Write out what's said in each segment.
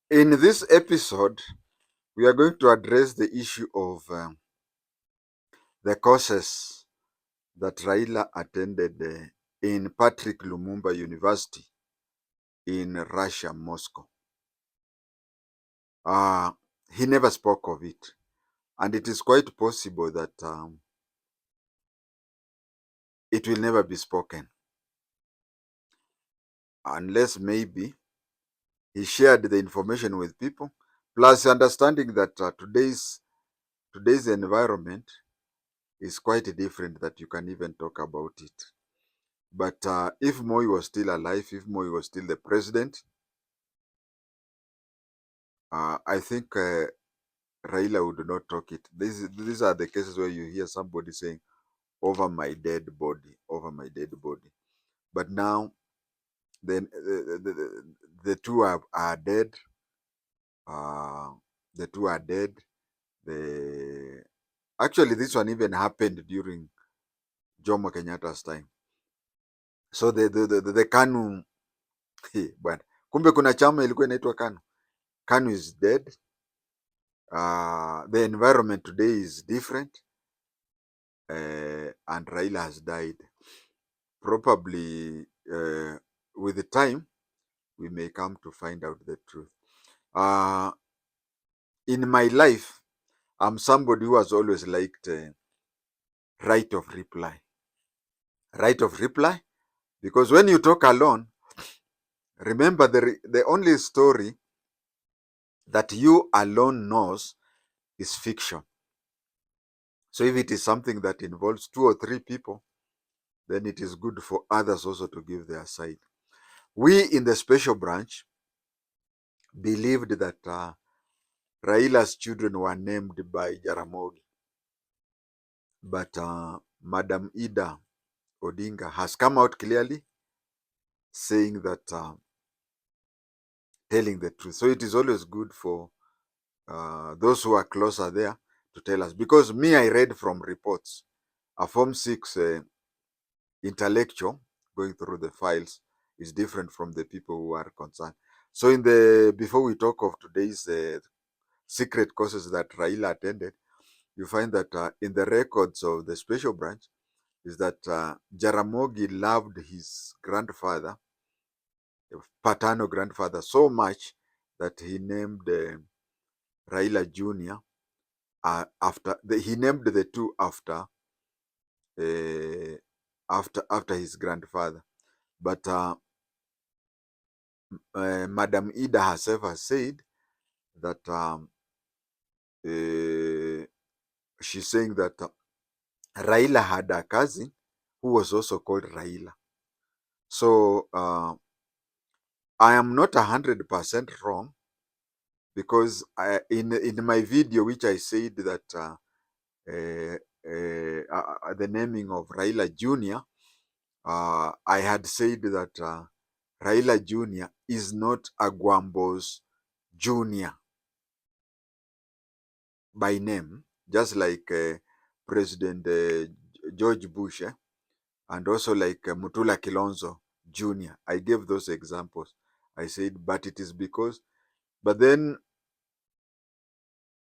In this episode, we are going to address the issue of the courses that Raila attended in Patrice Lumumba University in Russia, Moscow. He never spoke of it, and it is quite possible that it will never be spoken, unless maybe he shared the information with people, plus understanding that today's environment is quite different, that you can even talk about it. But if Moi was still alive, if Moi was still the president, I think Raila would not talk it. These are the cases where you hear somebody saying, over my dead body, over my dead body. But now, then the two are dead. The two are dead. Actually, this one even happened during Jomo Kenyatta's time. So the KANU, bwana, kumbe kuna chama ilikuwa inaitwa KANU. KANU is dead. The environment today is different, and Raila has died. Probably with the time, we may come to find out the truth. In my life, I'm somebody who has always liked right of reply. Right of reply, because when you talk alone, remember the only story that you alone knows is fiction. So if it is something that involves 2 or 3 people, then it is good for others also to give their side. We in the special branch believed that Raila's children were named by Jaramogi. But Madam Ida Odinga has come out clearly saying that, telling the truth. So it is always good for those who are closer there to tell us. Because me, I read from reports. A Form 6 intellectual going through the files is different from the people who are concerned. So before we talk of today's secret courses that Raila attended, you find that in the records of the special branch is that Jaramogi loved his grandfather, paternal grandfather, so much that he named Raila Jr. He named the two after his grandfather. But Madam Ida herself has said that she's saying that Raila had a cousin who was also called Raila. So I am not 100% wrong, because in my video, which I said that the naming of Raila Jr., I had said that Raila Jr. is not Agwambo's Jr. by name, just like President George Bush, and also like Mutula Kilonzo Jr. I gave those examples. I said, but it is because, but then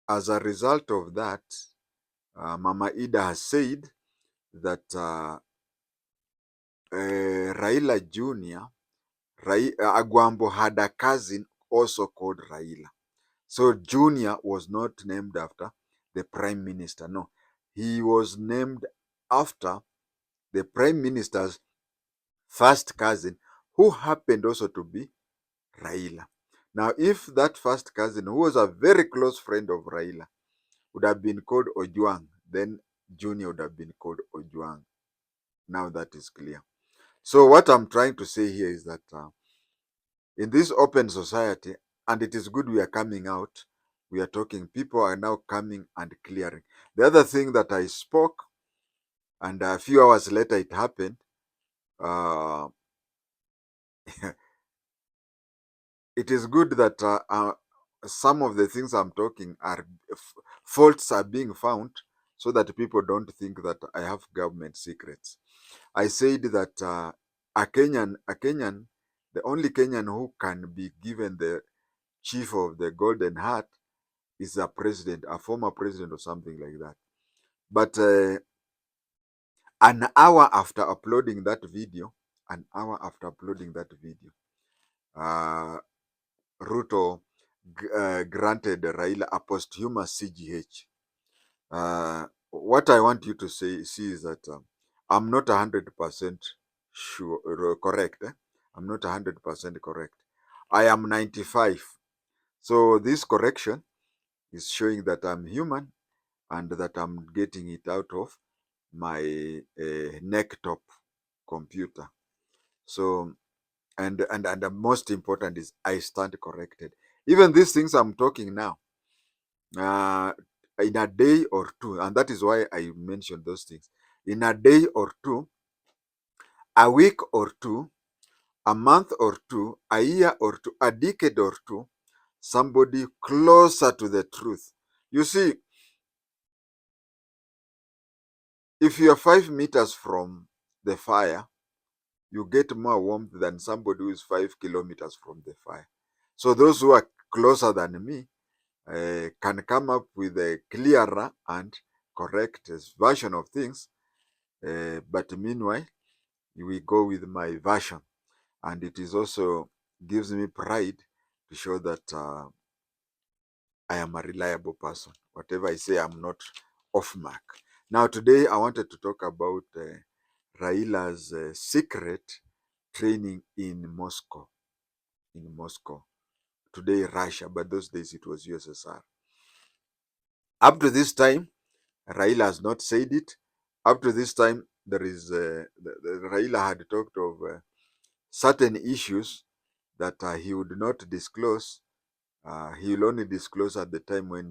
as a result of that, Mama Ida has said that Raila Jr., Agwambo had a cousin also called Raila. So Junior was not named after the Prime Minister. No, he was named after the Prime Minister's first cousin, who happened also to be Raila. Now, if that first cousin, who was a very close friend of Raila, would have been called Ojwang, then Junior would have been called Ojwang. Now that is clear. So what I'm trying to say here is that in this open society, and it is good we are coming out, we are talking, people are now coming and clearing. The other thing that I spoke, and a few hours later it happened, it is good that some of the things I'm talking are faults are being found, so that people don't think that I have government secrets. I said that a Kenyan, the only Kenyan who can be given the chief of the Golden Heart is a president, a former president or something like that. But an hour after uploading that video, uh, Ruto granted Raila a posthumous CGH. What I want you to see is that I'm not 100% sure, correct. I'm not 100% correct. I am 95. So this correction is showing that I'm human and that I'm getting it out of my neck top computer. So, and the most important is I stand corrected. Even these things I'm talking now, in a day or two, and that is why I mentioned those things. In a day or two, a week or two, a month or two, a year or two, a decade or two, somebody closer to the truth. You see, if you are 5 meters from the fire, you get more warmth than somebody who is 5 kilometers from the fire. So those who are closer than me can come up with a clearer and correct version of things. But meanwhile, we go with my version, and it is also gives me pride to show that I am a reliable person. Whatever I say, I'm not off mark. Now, today I wanted to talk about Raila's secret training in Moscow. In Moscow. Today, Russia, but those days it was USSR. Up to this time, Raila has not said it. Up to this time, there is Raila had talked of certain issues that he would not disclose. He will only disclose at the time when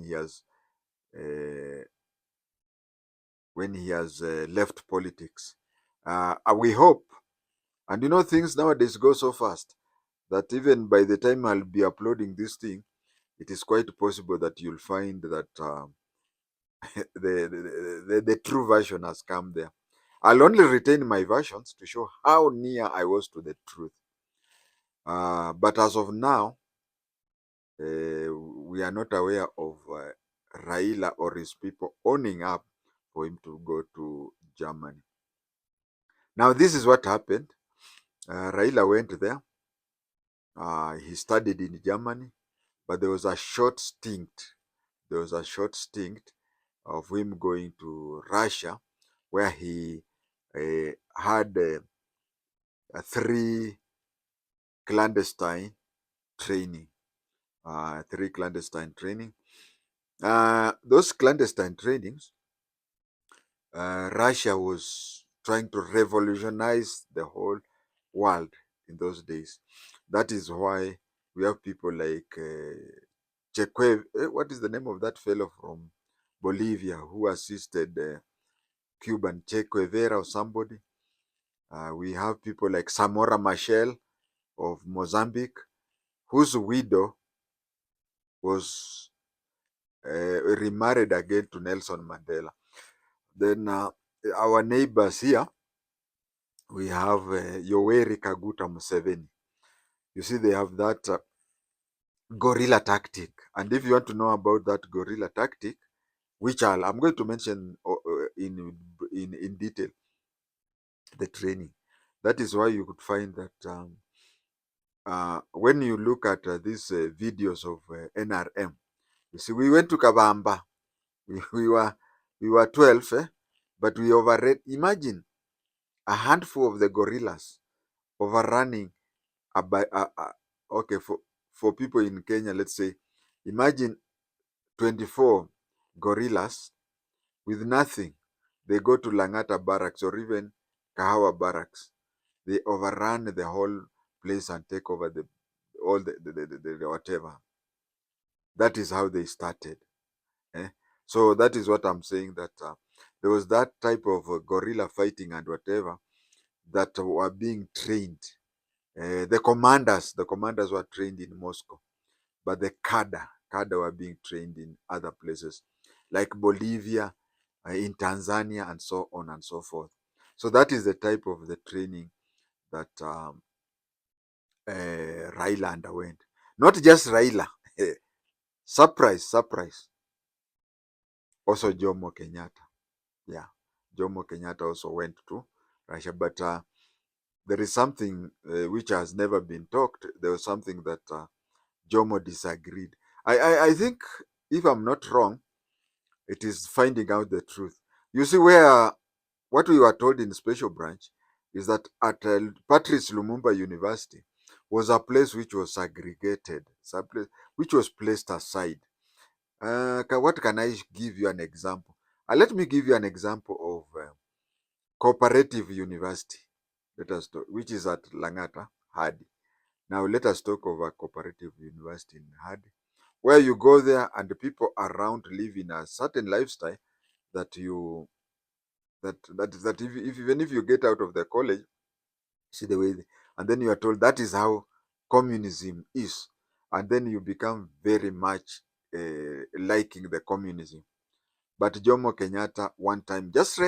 he has left politics. We hope, and you know, things nowadays go so fast that even by the time I'll be uploading this thing, it is quite possible that you'll find that the true version has come there. I'll only retain my versions to show how near I was to the truth. But as of now, we are not aware of Raila or his people owning up for him to go to Germany. Now, this is what happened. Raila went there. He studied in Germany, but there was a short stint. There was a short stint of him going to Russia, where he had three clandestine training. Those clandestine trainings, Russia was trying to revolutionize the whole world in those days. That is why we have people like what is the name of that fellow from Bolivia who assisted Cuban, Che Guevara or somebody. We have people like Samora Machel of Mozambique, whose widow was remarried again to Nelson Mandela. Then our neighbors here, we have Yoweri Kaguta Museveni. You see, they have that guerrilla tactic. And if you want to know about that guerrilla tactic, which I'm going to mention in detail, the training. That is why you could find that when you look at these videos of NRM, you see, we went to Kabamba. We were 12, but we overran. Imagine a handful of the gorillas overrunning okay, for people in Kenya, let's say, imagine 24 gorillas with nothing. They go to Langata barracks or even Kahawa barracks. They overrun the whole place and take over all the whatever. That is how they started. So that is what I'm saying, that there was that type of guerrilla fighting and whatever that were being trained. The commanders were trained in Moscow, but the cadre were being trained in other places like Bolivia, in Tanzania, and so on and so forth. So that is the type of the training that Raila underwent. Not just Raila. Surprise. Also Jomo Kenyatta. Yeah. Jomo Kenyatta also went to Russia. But there is something which has never been talked. There was something that Jomo disagreed. I think, if I'm not wrong, it is finding out the truth. You see, what we were told in special branch is that at Patrice Lumumba University was a place which was segregated, which was placed aside. What can I give you an example? Let me give you an example of Cooperative University, which is at Langata, Hadi. Now let us talk of a cooperative university in Hadi, where you go there and the people around live in a certain lifestyle that you that if even if you get out of the college, see the way and then you are told that is how communism is, and then you become very much liking the communism. But Jomo Kenyatta one time just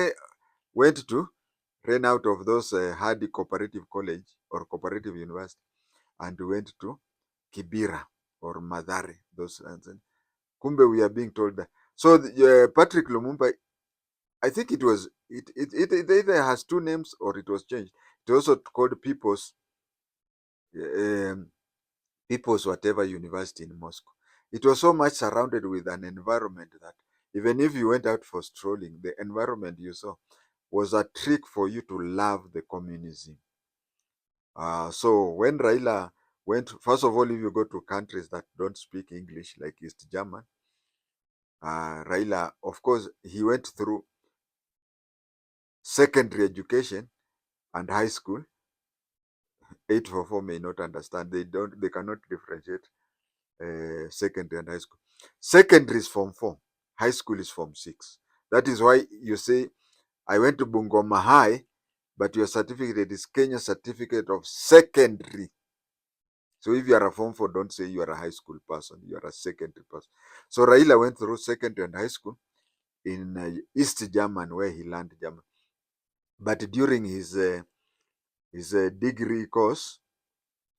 went to ran out of those Hadi Cooperative College or Cooperative University and went to Kibera or Madare. Those Kumbe we are being told that. So Patrick Lumumba, I think it either has two names or it was changed. It was also called um, People's whatever university in Moscow. It was so much surrounded with an environment that even if you went out for strolling, the environment you saw was a trick for you to love the communism. So when Raila went, first of all, if you go to countries that don't speak English, like East German, Raila, of course, he went through secondary education and high school. 844 may not understand. They cannot differentiate secondary and high school. Secondary is Form 4. High school is Form 6. That is why you say, I went to Bungoma High, but your certificate is Kenya Certificate of Secondary. So if you are a Form 4, don't say you are a high school person. You are a secondary person. So Raila went through secondary and high school in East German, where he learned German. But during his degree course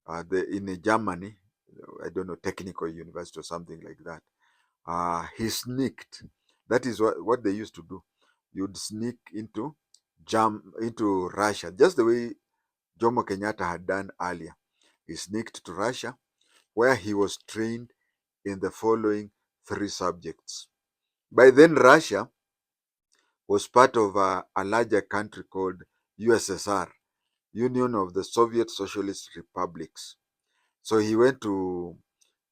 in Germany, I don't know, technical university or something like that, he sneaked. That is what they used to do. You'd sneak into Russia, just the way Jomo Kenyatta had done earlier. He sneaked to Russia, where he was trained in the following three subjects. By then, Russia was part of a larger country called USSR, Union of the Soviet Socialist Republics. So he went to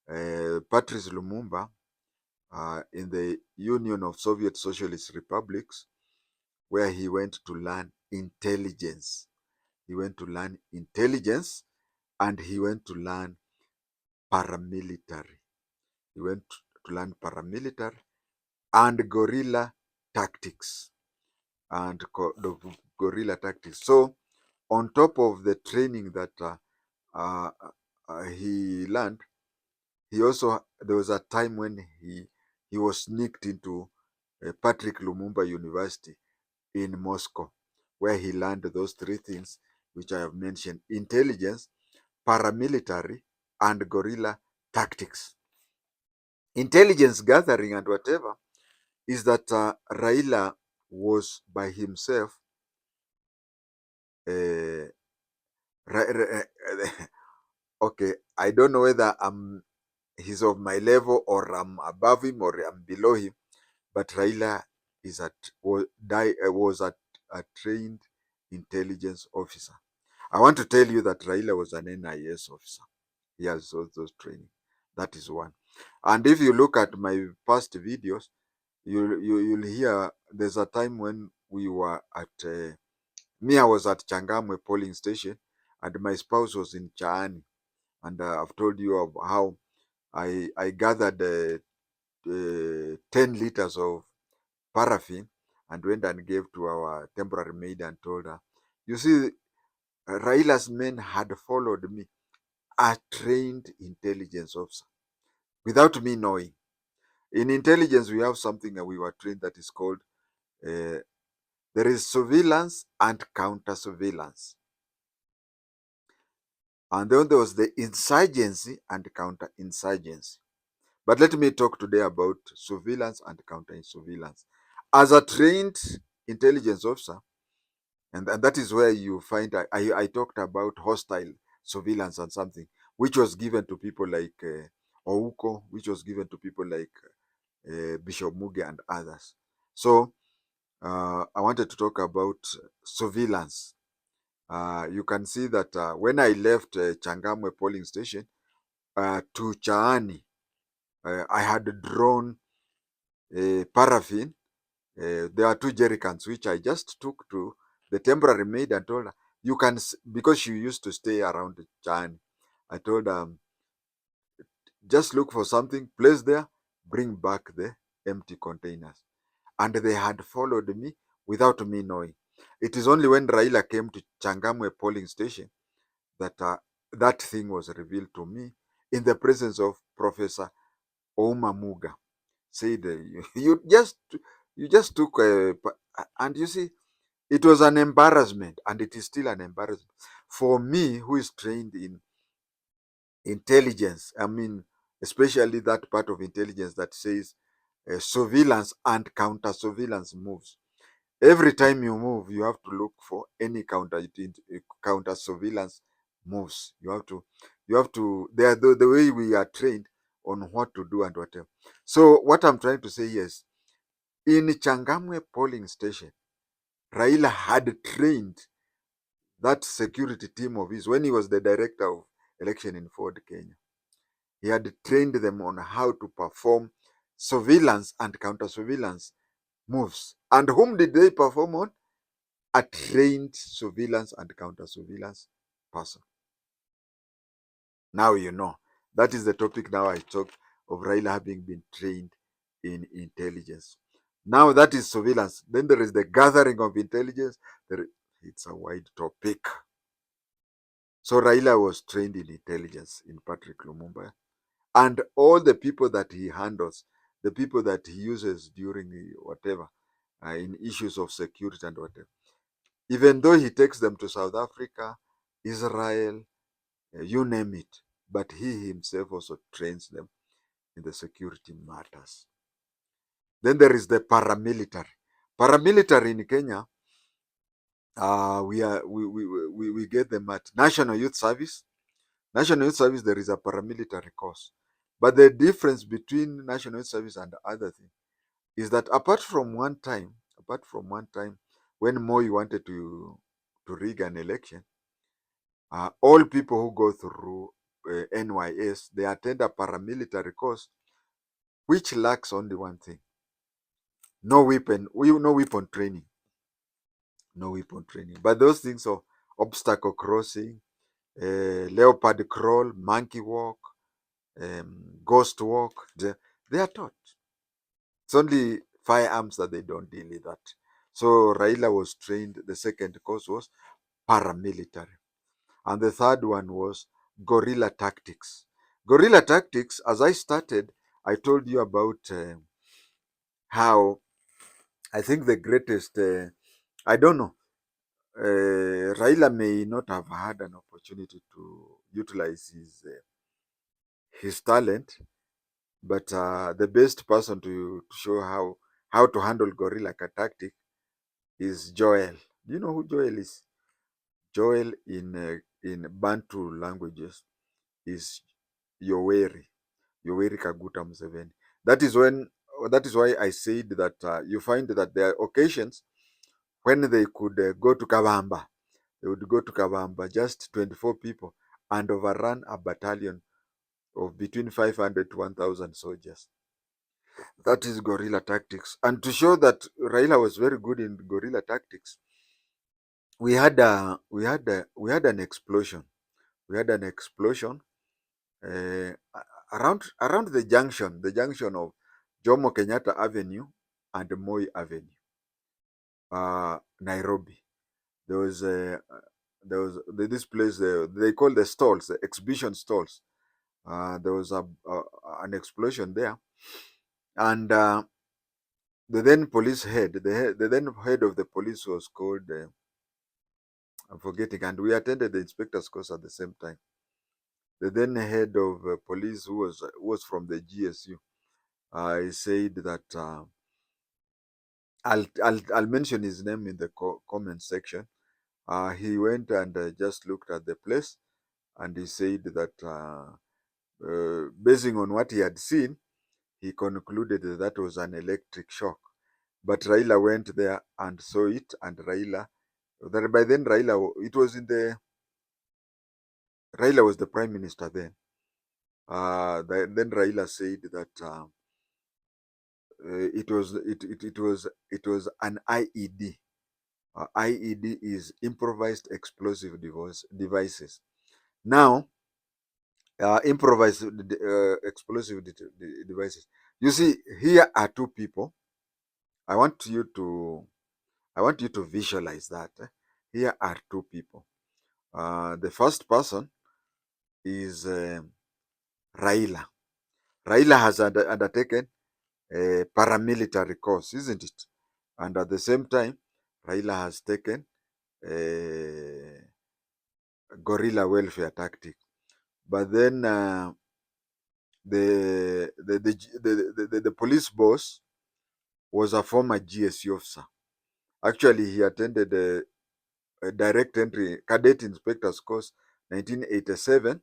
Patrice Lumumba in the Union of Soviet Socialist Republics, where he went to learn intelligence. He went to learn intelligence and he went to learn paramilitary. He went to learn paramilitary and guerrilla tactics. So, on top of the training that uh, he learned, there was a time when he was sneaked into Patrick Lumumba University in Moscow, where he learned those three things which I have mentioned: intelligence, paramilitary, and guerrilla tactics. Intelligence gathering and whatever is that Raila was by himself. Uh, okay, I don't know whether he's of my level or I'm above him or I'm below him, but Raila was a trained intelligence officer. I want to tell you that Raila was an NIS officer. He has those training. That is one. And if you look at my past videos, you'll hear there's a time when we were at me. I was at Changamwe polling station, and my spouse was in Chaani. And I've told you of how I gathered 10 liters of paraffin and went and gave to our temporary maid and told her, you see, Raila's men had followed me, a trained intelligence officer, without me knowing. In intelligence, we have something that we were trained that is called there is surveillance and counter surveillance. And then there was the insurgency and counter insurgency. But let me talk today about surveillance and counter-surveillance. As a trained intelligence officer, and that is where you find I talked about hostile surveillance and something which was given to people like Ouko, which was given to people like Bishop Muge and others. So I wanted to talk about surveillance. You can see that when I left Changamwe polling station to Chaani, I had drawn paraffin. There are 2 jerrycans which I just took to the temporary maid and told her, you can, because she used to stay around Chaani. I told her, just look for something, place there, bring back the empty containers. And they had followed me without me knowing. It is only when Raila came to Changamwe polling station that that thing was revealed to me in the presence of Professor Ouma Muga. Said, you just took and you see, it was an embarrassment, and it is still an embarrassment for me who is trained in intelligence. I mean, especially that part of intelligence that says surveillance and counter surveillance moves. Every time you move, you have to look for any counter surveillance moves. They are the way we are trained on what to do and whatever. So what I'm trying to say is, in Changamwe polling station, Raila had trained that security team of his when he was the director of election in Ford, Kenya. He had trained them on how to perform surveillance and counter surveillance moves. And whom did they perform on? A trained surveillance and counter surveillance person. Now you know. That is the topic now I talked of Raila having been trained in intelligence. Now that is surveillance. Then there is the gathering of intelligence. It's a wide topic. So Raila was trained in intelligence in Patrice Lumumba. And all the people that he handles, the people that he uses during whatever, in issues of security and whatever, even though he takes them to South Africa, Israel, you name it, but he himself also trains them in the security matters. Then there is the paramilitary. Paramilitary in Kenya, we get them at National Youth Service. National Youth Service, there is a paramilitary course. But the difference between National Youth Service and other things is that apart from one time when Moi wanted to rig an election, all people who go through NYS, they attend a paramilitary course which lacks only one thing: no weapon training, no weapon training. But those things of obstacle crossing, leopard crawl, monkey walk, ghost walk, they are taught. It's only firearms that they don't deal with that. So Raila was trained. The second course was paramilitary. And the third one was guerrilla tactics. Guerrilla tactics, as I started, I told you about how I think the greatest, I don't know, Raila may not have had an opportunity to utilize his talent, but the best person to show how to handle guerrilla tactic is Joel. Do you know who Joel is? Joel in Bantu languages is Yoweri. Yoweri Kaguta Museveni. That is when. That is why I said that you find that there are occasions when they could go to Kabamba. They would go to Kabamba, just 24 people, and overrun a battalion of between 500 to 1,000 soldiers. That is guerrilla tactics. And to show that Raila was very good in guerrilla tactics, we had an explosion. We had an explosion uh, around the junction of Jomo Kenyatta Avenue and Moi Avenue, Nairobi. There was this place they call the stalls, the exhibition stalls. There was an explosion there, and the then head of the police was called. I'm forgetting, and we attended the inspector's course at the same time. the then head of police, who was from the GSU, he said that I'll mention his name in the comment section. He went and just looked at the place, and he said that basing on what he had seen, he concluded that that was an electric shock. But Raila went there and saw it, and Raila, by then Raila, Raila was the prime minister then. Then Raila said that it was an IED. IED is improvised explosive devices. Now, improvised explosive devices. You see, here are two people. I want you to visualize that. Here are two people. The first person is Raila. Raila has undertaken a paramilitary course, isn't it? And at the same time, Raila has taken a guerrilla welfare tactic. But then the police boss was a former GSU officer. Actually, he attended a direct entry cadet inspector's course 1987,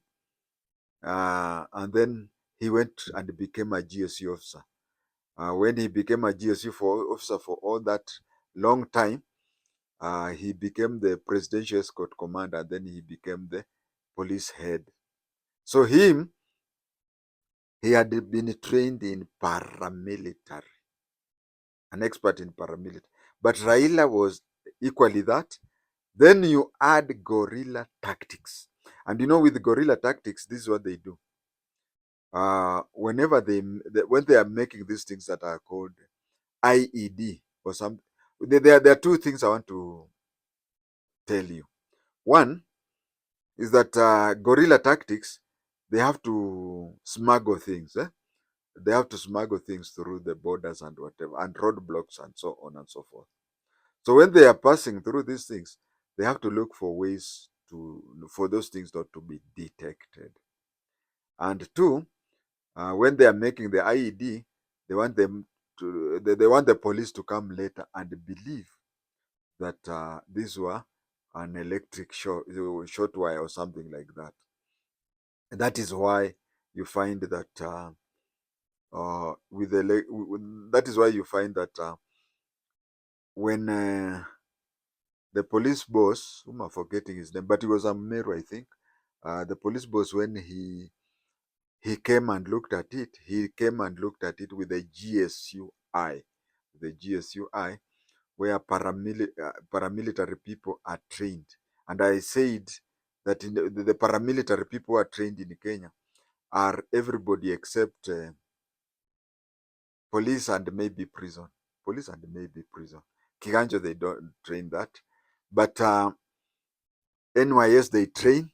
and then he went and became a GSU officer. When he became a GSU officer for all that long time, he became the presidential escort commander, and then he became the police head. So he had been trained in paramilitary, an expert in paramilitary. But Raila was equally that. Then you add guerrilla tactics. And with guerrilla tactics, this is what they do. Whenever when they are making these things that are called IED or something, there are two things I want to tell you. One is that guerrilla tactics, they have to smuggle things. They have to smuggle things through the borders and whatever, and roadblocks and so on and so forth. So when they are passing through these things, they have to look for ways for those things not to be detected. And two, when they are making the IED, they want the police to come later and believe that these were an electric short wire or something like that. And that is why you find that that is why you find that when the police boss, whom I'm forgetting his name, but he was a Meru, I think. The police boss, when he came and looked at it, with the GSU eye, where paramilitary people are trained. And I said that the paramilitary people who are trained in Kenya are everybody except police and maybe prison. Kiganjo, they don't train that. But NYS, they train.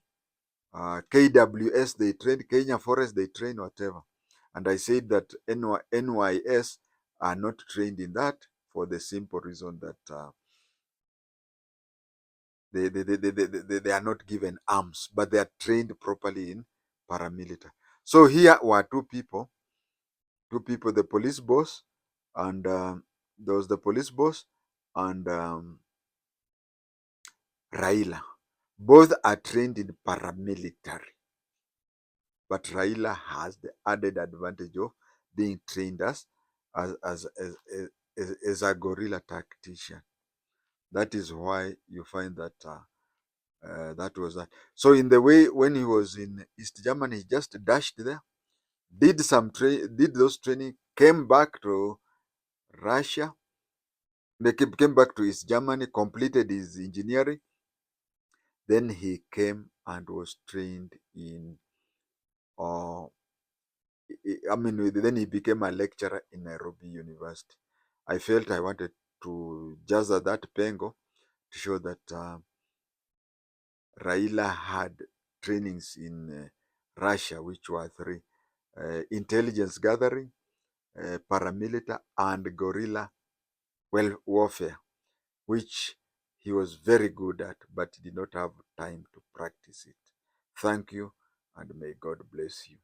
KWS, they train. Kenya Forest, they train, whatever. And I said that NYS are not trained in that for the simple reason that they are not given arms, but they are trained properly in paramilitary. So here were two people, the police boss, and there was the police boss and Raila. Both are trained in paramilitary. But Raila has the added advantage of being trained as a guerrilla tactician. That is why you find that that was that. So in the way, when he was in East Germany, he just dashed there, did those training, came back to Russia. They came back to East Germany, completed his engineering. Then he came and was trained in then he became a lecturer in Nairobi University. I felt I wanted to jazz that pengo to show that Raila had trainings in Russia, which were three: intelligence gathering, paramilitary, and guerrilla warfare, which he was very good at, but did not have time to practice it. Thank you. and may God bless you.